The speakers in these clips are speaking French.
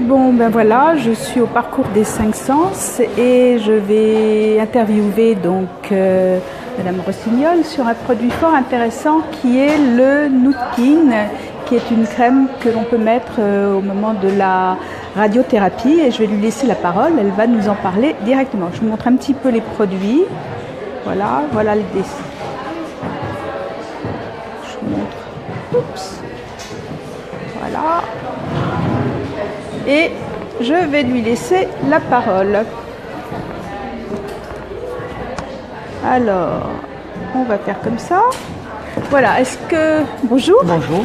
Bon, ben voilà, je suis au parcours des 5 sens et je vais interviewer donc Madame Rossignol sur un produit fort intéressant qui est le Nootkin, qui est une crème que l'on peut mettre au moment de la radiothérapie, et je vais lui laisser la parole, elle va nous en parler directement. Je vous montre un petit peu les produits. Voilà, voilà le dessin. Je vous montre. Oups. Voilà. Et je vais lui laisser la parole. Alors, on va faire comme ça. Voilà, bonjour. Bonjour.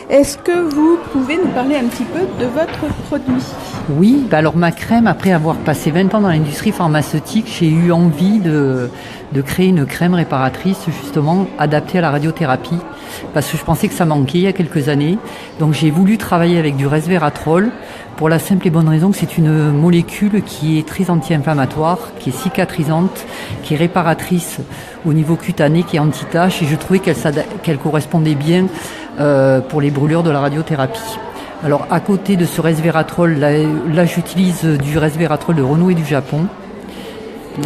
Est-ce que vous pouvez nous parler un petit peu de votre produit ? Oui, alors ma crème, après avoir passé 20 ans dans l'industrie pharmaceutique, j'ai eu envie de créer une crème réparatrice justement adaptée à la radiothérapie, parce que je pensais que ça manquait il y a quelques années. Donc j'ai voulu travailler avec du resveratrol pour la simple et bonne raison que c'est une molécule qui est très anti-inflammatoire, qui est cicatrisante, qui est réparatrice au niveau cutané, qui est anti-tache, et je trouvais qu'elle correspondait bien pour les brûlures de la radiothérapie. Alors à côté de ce resveratrol, là j'utilise du resveratrol de Renault et du Japon.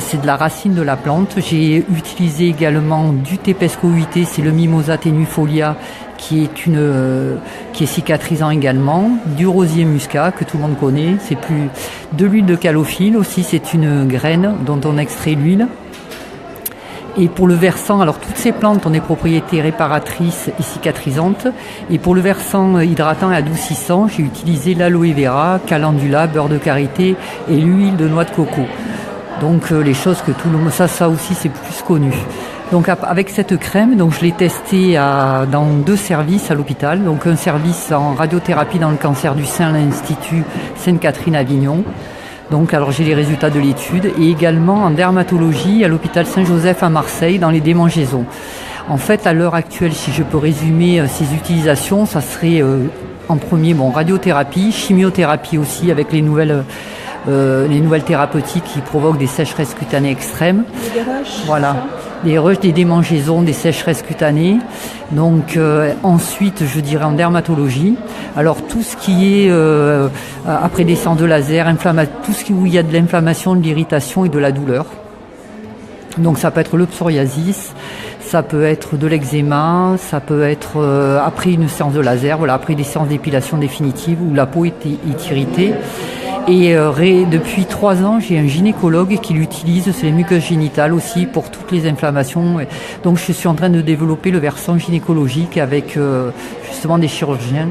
C'est de la racine de la plante. J'ai utilisé également du Tepesco UT, c'est le Mimosa tenuifolia qui est cicatrisant également, du rosier muscat que tout le monde connaît, c'est plus de l'huile de calophylle aussi, c'est une graine dont on extrait l'huile. Et pour le versant, alors toutes ces plantes ont des propriétés réparatrices et cicatrisantes. Et pour le versant hydratant et adoucissant, j'ai utilisé l'aloe vera, calendula, beurre de karité et l'huile de noix de coco. Donc les choses que tout le monde, ça aussi c'est plus connu. Donc avec cette crème, donc je l'ai testée dans 2 services à l'hôpital. Donc un service en radiothérapie dans le cancer du sein à l'Institut Sainte-Catherine à Avignon. Donc alors j'ai les résultats de l'étude, et également en dermatologie à l'hôpital Saint-Joseph à Marseille dans les démangeaisons. En fait, à l'heure actuelle, si je peux résumer ces utilisations, ça serait en premier radiothérapie, chimiothérapie aussi avec les nouvelles thérapeutiques qui provoquent des sécheresses cutanées extrêmes. Des rushs, voilà. Des rushs, des démangeaisons, des sécheresses cutanées. Donc ensuite, je dirais en dermatologie. Alors tout ce qui est après des séances de laser, où il y a de l'inflammation, de l'irritation et de la douleur. Donc ça peut être le psoriasis, ça peut être de l'eczéma, ça peut être après une séance de laser, après des séances d'épilation définitive où la peau est irritée. Et depuis 3 ans, j'ai un gynécologue qui l'utilise, c'est les muqueuses génitales aussi, pour toutes les inflammations. Donc je suis en train de développer le versant gynécologique avec justement des chirurgiens.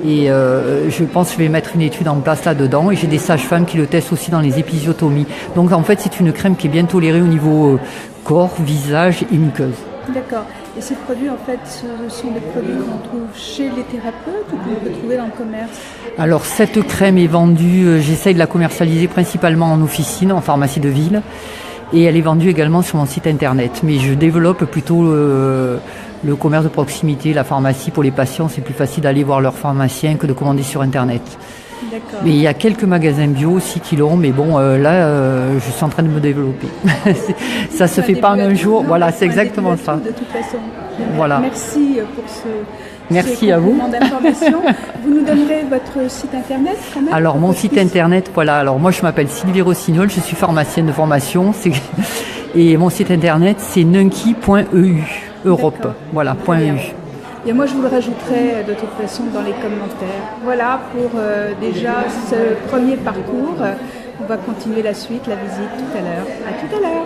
Et je pense que je vais mettre une étude en place là-dedans. Et j'ai des sages-femmes qui le testent aussi dans les épisiotomies. Donc en fait, c'est une crème qui est bien tolérée au niveau corps, visage et muqueuse. D'accord. Et ces produits, en fait, ce sont des produits qu'on trouve chez les thérapeutes ou qu'on peut trouver dans le commerce ? Alors cette crème est vendue, j'essaye de la commercialiser principalement en officine, en pharmacie de ville. Et elle est vendue également sur mon site internet. Mais je développe plutôt le commerce de proximité, la pharmacie pour les patients. C'est plus facile d'aller voir leur pharmacien que de commander sur internet. D'accord. Mais il y a quelques magasins bio aussi qui l'ont, mais bon, je suis en train de me développer. Ça se fait pas en un jour. Voilà, c'est exactement ça. De toute façon. Voilà. Merci pour Merci à vous. D'information. Vous nous donnerez votre site internet quand même ? Alors mon site internet, voilà. Alors moi je m'appelle Sylvie Rossignol, je suis pharmacienne de formation. Et mon site internet c'est nunky.eu, Europe. D'accord. Voilà, .eu. Et moi, je vous le rajouterai de toute façon dans les commentaires. Voilà pour déjà ce premier parcours. On va continuer la suite, la visite tout à l'heure. À tout à l'heure.